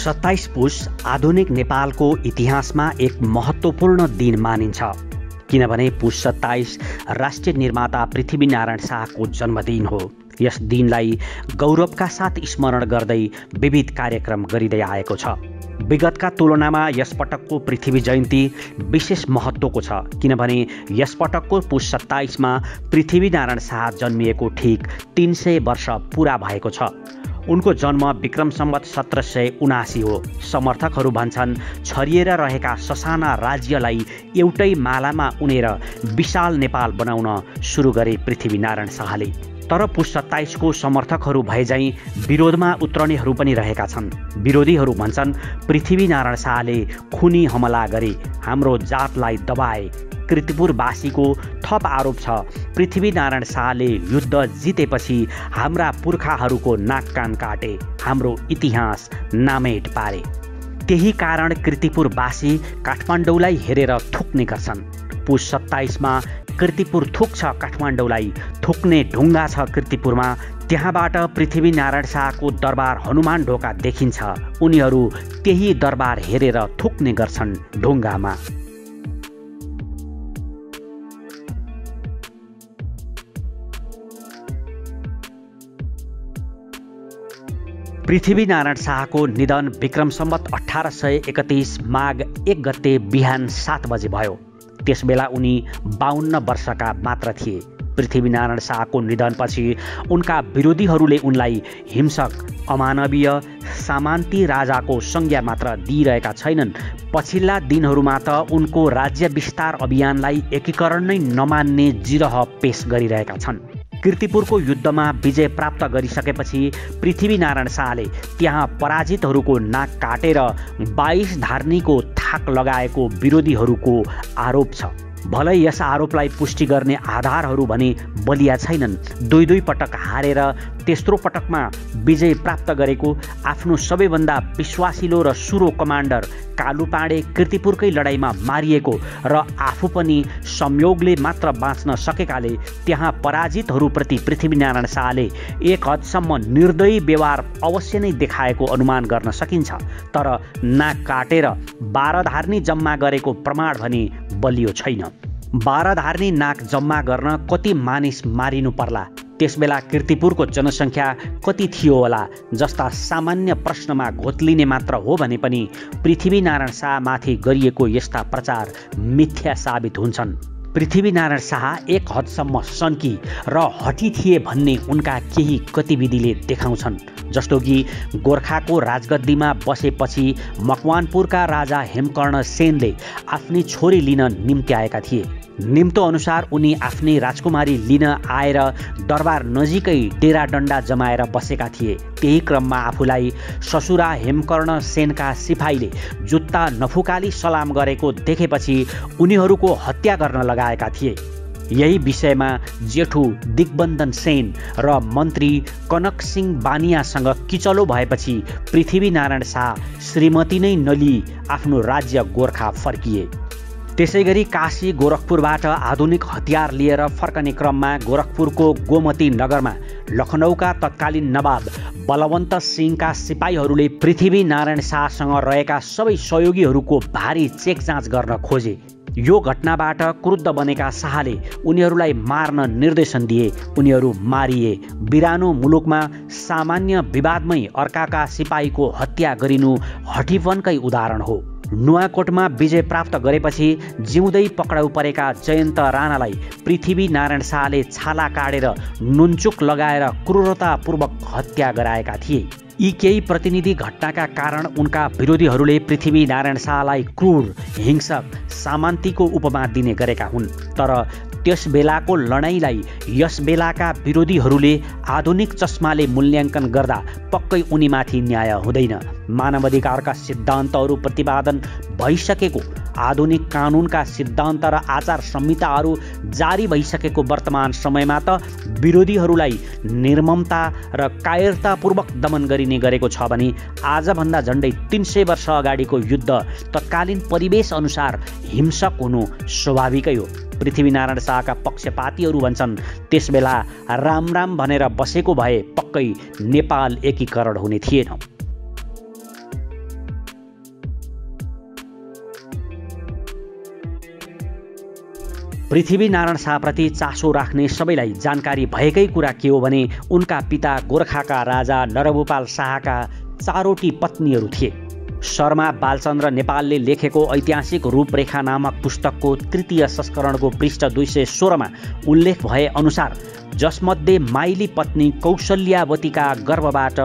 27 पुस आधुनिक नेपालको इतिहासमा एक महत्त्वपूर्ण दिन मानिन्छ, किनभने पुस 27 राष्ट्रिय निर्माता पृथ्वीनारायण शाहको जन्मदिन हो। यस दिनलाई गौरवका साथ स्मरण गर्दै विविध कार्यक्रम गरिँदै आएको छ। विगतका तुलनामा यस पटकको पृथ्वी जयन्ती विशेष महत्त्वको छ, किनभने यस पटकको पुस 27 मा पृथ्वीनारायण शाह जन्मिएको ठीक 300 वर्ष पूरा भएको छ। उनको जन्म विक्रम सम्वत 1779 हो। समर्थकहरू भन्छन् छरिएर रहेका ससाना राज्यलाई एउटै मालामा उनेर विशाल नेपाल बनाउन सुरु गरे पृथ्वीनारायण शाहले। तर पुस 27 को समर्थकहरू भएझैँ विरोधमा उत्रनेहरू पनि रहेका छन्। विरोधीहरू भन्छन् पृथ्वीनारायण शाहले खुनी हमला गरे, हाम्रो जातलाई दबाए। कीर्तिपुरवासीको थप आरोप छ पृथ्वीनारायण शाहले युद्ध जितेपछि हाम्रा पुर्खाहरूको नाक कान काटे, हाम्रो इतिहास नामेट पारे। त्यही कारण कीर्तिपुरवासी काठमाडौँलाई हेरेर थुक्ने गर्छन्। पुस 27 मा कीर्तिपुर थुक्छ काठमाडौँलाई, थुक्ने ढुङ्गा छ कीर्तिपुरमा। त्यहाँबाट पृथ्वीनारायण शाहको दरबार हनुमान ढोका देखिन्छ। उनीहरू त्यही दरबार हेरेर थुक्ने गर्छन् ढुङ्गामा। पृथ्वीनारायण शाहको निधन विक्रम सम्वत 1831 माघ 1 गते बिहान 7 बजे भयो। त्यसबेला उनी 52 वर्षका मात्र थिए। पृथ्वीनारायण शाहको निधनपछि उनका विरोधीहरूले उनलाई हिंसक, अमानवीय, सामन्ती राजाको संज्ञा मात्र दिइरहेका छैनन्, पछिल्ला दिनहरूमा त उनको राज्य विस्तार अभियानलाई एकीकरण नै नमान्ने जिरह पेश गरिरहेका छन्। कीर्तिपुरको युद्धमा विजय प्राप्त गरिसकेपछि पृथ्वीनारायण शाहले त्यहाँ पराजितहरूको नाक काटेर 22 धार्नीको थाक लगाएको विरोधीहरूको आरोप छ। भलै यस आरोपलाई पुष्टि गर्ने आधारहरू भने बलिया छैनन्। दुई पटक हारेर तेस्रो पटकमा विजय प्राप्त गरेको आफ्नो सबैभन्दा विश्वासिलो र सुरो कमान्डर कालुपाँडे कीर्तिपुरकै लडाईँमा मारिएको र आफू पनि संयोगले मात्र बाँच्न सकेकाले त्यहाँ पराजितहरूप्रति पृथ्वीनारायण शाहले एक हदसम्म निर्दयी व्यवहार अवश्य नै देखाएको अनुमान गर्न सकिन्छ। तर नाक काटेर 12 धार्नी जम्मा गरेको प्रमाण भने बलियो छैन। 12 धार्नी नाक जम्मा गर्न कति मानिस मारिनु पर्ला, त्यसबेला कीर्तिपुरको जनसङ्ख्या कति थियो होला जस्ता सामान्य प्रश्नमा घोत्लिने मात्र हो भने पनि पृथ्वीनारायण शाहमाथि गरिएको यस्ता प्रचार मिथ्या साबित हुन्छन्। पृथ्वीनारायण शाह एक हदसम्म सन्की र हठी थिए भन्ने उनका केही गतिविधिले देखाउँछन्। जस्तो कि गोर्खाको राजगद्दीमा बसेपछि मकवानपुरका राजा हेमकर्ण सेनले आफ्नी छोरी लिन निम्ति आएका थिए। निम्तो अनुसार उनी आफ्नै राजकुमारी लिन आएर दरबार नजिकै डेरा डन्डा जमाएर बसेका थिए। त्यही क्रममा आफूलाई ससुरा हेमकर्ण सेनका सिपाहीले जुत्ता नफुकाली सलाम गरेको देखेपछि उनीहरूको हत्या गर्न लगाएका थिए। यही विषयमा जेठु दिग्बन्धन सेन र मन्त्री कनक सिंह बानियासँग किचलो भएपछि पृथ्वीनारायण शाह श्रीमती नै नलिई आफ्नो राज्य गोर्खा फर्किए। त्यसैगरी काशी गोरखपुरबाट आधुनिक हतियार लिएर फर्कने क्रममा गोरखपुरको गोमती नगरमा लखनऊका तत्कालीन नवाब बलवन्त सिंहका सिपाहीहरूले पृथ्वीनारायण शाहसँग रहेका सबै सहयोगीहरूको भारी चेकजाँच गर्न खोजे। यो घटनाबाट क्रुद्ध बनेका शाहले उनीहरूलाई मार्न निर्देशन दिए। उनीहरू मारिए। बिरानो मुलुकमा सामान्य विवादमै अर्काका सिपाहीको हत्या गरिनु हठीपनकै उदाहरण हो। नुवाकोटमा विजय प्राप्त गरेपछि जिउँदै पक्राउ परेका जयन्त राणालाई पृथ्वीनारायण शाहले छाला काटेर नुनचुक लगाएर क्रूरतापूर्वक हत्या गराएका थिए। यी केही प्रतिनिधि घटनाका कारण उनका विरोधीहरूले पृथ्वीनारायण शाहलाई क्रूर, हिंसक, सामन्तीको उपमा दिने गरेका हुन्। तर त्यस बेलाको लडाईँलाई यस बेलाका विरोधीहरूले आधुनिक चस्माले मूल्याङ्कन गर्दा पक्कै उनीमाथि न्याय हुँदैन। मानवाधिकारका सिद्धान्तहरू प्रतिपादन भइसकेको, आधुनिक कानुनका सिद्धान्त र आचार संहिताहरू जारी भइसकेको वर्तमान समयमा त विरोधीहरूलाई निर्ममता र कायरतापूर्वक दमन गरिने गरेको छ भने आजभन्दा झन्डै 300 वर्ष अगाडिको युद्ध तत्कालीन परिवेश अनुसार हिंसक हुनु स्वाभाविकै हो। पृथ्वीनारायण शाहका पक्षपातीहरू भन्छन् त्यसबेला राम भनेर बसेको भए पक्कै नेपाल एकीकरण हुने थिएन। पृथ्वीनारायण शाहप्रति चासो राख्ने सबैलाई जानकारी भएकै कुरा के हो भने उनका पिता गोर्खाका राजा नरभूपाल शाहका 4वटी पत्नीहरू थिए। शर्मा बालचन्द्र नेपालले लेखेको ऐतिहासिक रूपरेखा नामक पुस्तकको 3य संस्करणको पृष्ठ 216मा उल्लेख भए अनुसार जसमध्ये माइली पत्नी कौशल्यावतीका गर्भबाट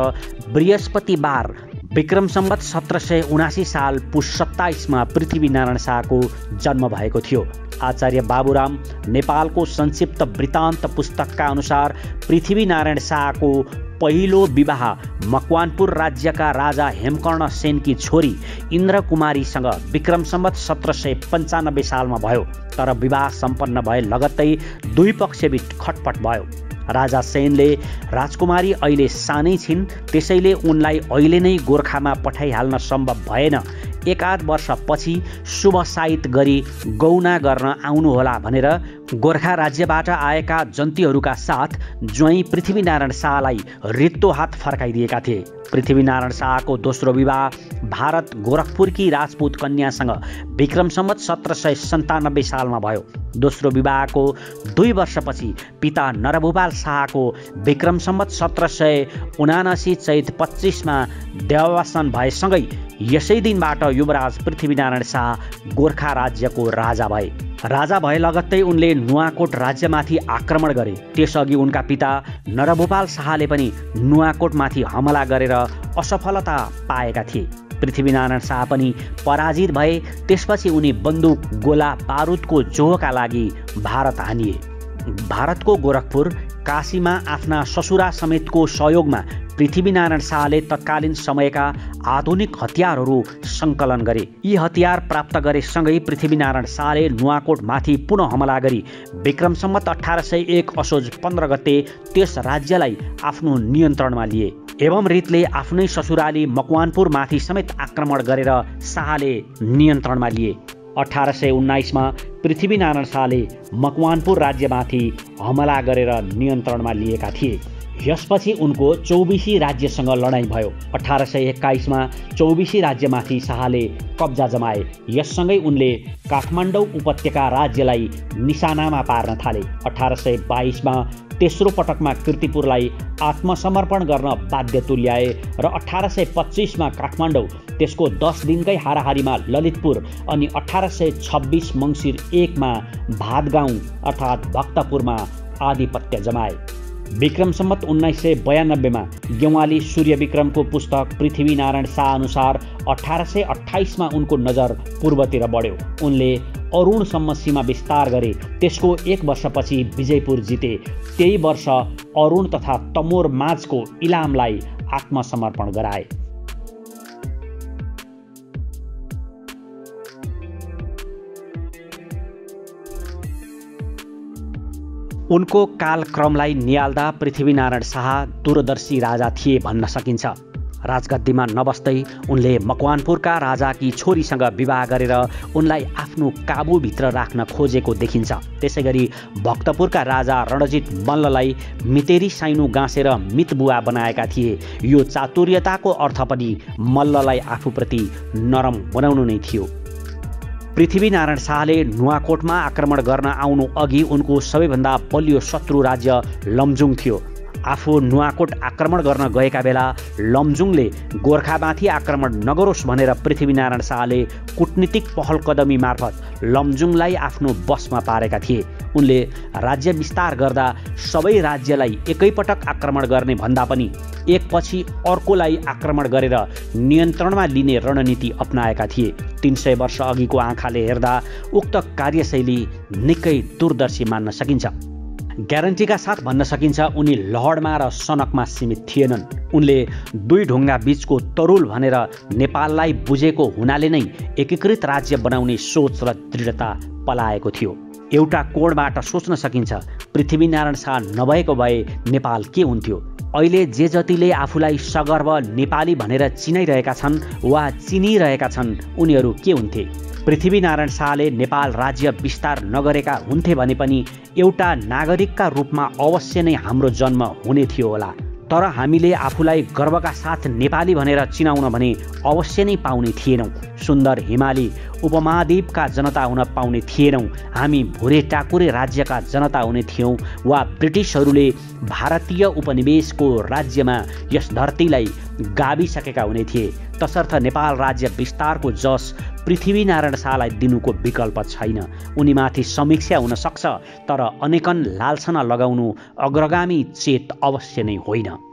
बृहस्पतिबार विक्रम सम्वत 1779 साल पुष 27मा पृथ्वीनारायण शाहको जन्म भएको थियो। आचार्य बाबुराम नेपालको संक्षिप्त वृत्तान्त पुस्तकका अनुसार पृथ्वीनारायण शाहको पहिलो विवाह मकवानपुर राज्यका राजा हेमकर्ण सेनकी छोरी इन्द्रकुमारीसँग विक्रम सम्वत 1795 सालमा भयो। तर विवाह सम्पन्न भए लगत्तै दुई पक्षबीच खटपट भयो। राजा सेनले राजकुमारी अहिले सानै छिन्, त्यसैले उनलाई अहिले नै गोर्खामा पठाइहाल्न सम्भव भएन। एकाध वर्षपछि शुभ साइत गरी गौना गर्न आउनुहोला भनेर गोर्खा राज्यबाट आएका जन्तीहरूका साथ ज्वाइँ पृथ्वीनारायण शाहलाई रित्तो हात फर्काइदिएका थिए। पृथ्वीनारायण शाहको दोस्रो विवाह भारत गोरखपुरकी राजपूत कन्यासँग विक्रम सम्वत 1797 सालमा भयो। दोस्रो विवाहको 2 वर्षपछि पिता नरभूपाल शाहको विक्रम सम्वत 1779 चैत 25मा देहावसान भएसँगै यसै दिनबाट युवराज पृथ्वीनारायण शाह गोर्खा राज्यको राजा भए। राजा भए लगत्तै उनले नुवाकोट राज्यमाथि आक्रमण गरे। त्यसअघि उनका पिता नरभूपाल शाहले पनि नुवाकोटमाथि हमला गरेर असफलता पाएका थिए। पृथ्वीनारायण शाह पनि पराजित भए। त्यसपछि उनी बन्दुक, गोला, बारुदको जोहका लागि भारत हानिए। भारतको गोरखपुर, काशीमा आफ्ना ससुरा समेतको सहयोगमा पृथ्वीनारायण शाहले तत्कालीन समयका आधुनिक हतियारहरू सङ्कलन गरे। यी हतियार प्राप्त गरेसँगै पृथ्वीनारायण शाहले नुवाकोटमाथि पुनः हमला गरी विक्रम सम्वत 1801 असोज 15 गते त्यस राज्यलाई आफ्नो नियन्त्रणमा लिए। एवं रीतले आफ्नै ससुराली मकवानपुरमाथि समेत आक्रमण गरेर शाहले नियन्त्रणमा लिए। 1819मा पृथ्वीनारायण शाहले मकवानपुर राज्यमाथि हमला गरेर नियन्त्रणमा लिएका थिए। यसपछि उनको चौबिसी राज्यसँग लडाईँ भयो। 1821मा चौबिसी राज्यमाथि शाहले कब्जा जमाए। यससँगै उनले काठमाडौँ उपत्यका राज्यलाई निशानामा पार्न थाले। 1822मा तेस्रो पटकमा कीर्तिपुरलाई आत्मसमर्पण गर्न बाध्य तुल्याए र 1825मा काठमाडौँ, त्यसको 10 दिनकै हाराहारीमा ललितपुर अनि 1826 मङ्सिर 1मा भातगाउँ अर्थात् भक्तपुरमा आधिपत्य जमाए। विक्रम सम्वत 1992मा गेवाली सूर्य विक्रमको पुस्तक पृथ्वीनारायण शाह अनुसार 1828मा उनको नजर पूर्वतिर बढ्यो। उनले अरुणसम्म सीमा विस्तार गरे। त्यसको 1 वर्षपछि विजयपुर जिते। त्यही वर्ष अरुण तथा तमोर माझको इलामलाई आत्मसमर्पण गराए। उनको कालक्रमलाई निहाल्दा पृथ्वीनारायण शाह दूरदर्शी राजा थिए भन्न सकिन्छ। राजगद्दीमा नबस्दै उनले मकवानपुरका राजाकी छोरीसँग विवाह गरेर उनलाई आफ्नो काबुभित्र राख्न खोजेको देखिन्छ। त्यसैगरी भक्तपुरका राजा रणजित मल्ललाई मितेरी साइनो गाँसेर मितबुवा बनाएका थिए। यो चातुर्यताको अर्थ पनि मल्ललाई आफूप्रति नरम बनाउनु नै थियो। पृथ्वीनारायण शाहले नुवाकोटमा आक्रमण गर्न आउनु अघि उनको सबैभन्दा बलियो शत्रु राज्य लमजुङ थियो। आफू नुवाकोट आक्रमण गर्न गएका बेला लमजुङले गोर्खामाथि आक्रमण नगरोस् भनेर पृथ्वीनारायण शाहले कूटनीतिक पहल कदमी मार्फत लमजुङलाई आफ्नो बसमा पारेका थिए। उनले राज्य विस्तार गर्दा सबै राज्यलाई एकैपटक आक्रमण गर्ने भन्दा पनि एकपछि अर्कोलाई आक्रमण गरेर नियन्त्रणमा लिने रणनीति अपनाएका थिए। 300 वर्ष अघिको आँखाले हेर्दा उक्त कार्यशैली निकै दूरदर्शी मान्न सकिन्छ। ग्यारेन्टीका साथ भन्न सकिन्छ उनी लहडमा र सनकमा सीमित थिएनन्। उनले दुई ढुङ्गा बीचको तरुल भनेर नेपाललाई बुझेको हुनाले नै एकीकृत राज्य बनाउने सोच र दृढता पलाएको थियो। एउटा कोणबाट सोच्न सकिन्छ पृथ्वीनारायण शाह नभएको भए नेपाल के हुन्थ्यो। अहिले जे जतिले आफूलाई सगर्व नेपाली भनेर चिनाइरहेका छन् वा चिनिरहेका छन् उनीहरू के हुन्थे। पृथ्वीनारायण शाहले नेपाल राज्य विस्तार नगरेका हुन्थे भने पनि एउटा नागरिकका रूपमा अवश्य नै हाम्रो जन्म हुने थियो होला। तर हामीले आफूलाई गर्वका साथ नेपाली भनेर चिनाउन भने अवश्य नै पाउने थिएनौँ। सुन्दर हिमाली उपमहाद्वीपका जनता हुन पाउने थिएनौँ। हामी भुरे टाकुरे राज्यका जनता हुने थियौँ वा ब्रिटिसहरूले भारतीय उपनिवेशको राज्यमा यस धरतीलाई गाभिसकेका हुने थिए। तसर्थ नेपाल राज्य विस्तारको जस पृथ्वीनारायण शाहलाई दिनुको विकल्प छैन। उनीमाथि समीक्षा हुन सक्छ, तर अनेकन लालछना लगाउनु अग्रगामी चेत अवश्य नै होइन।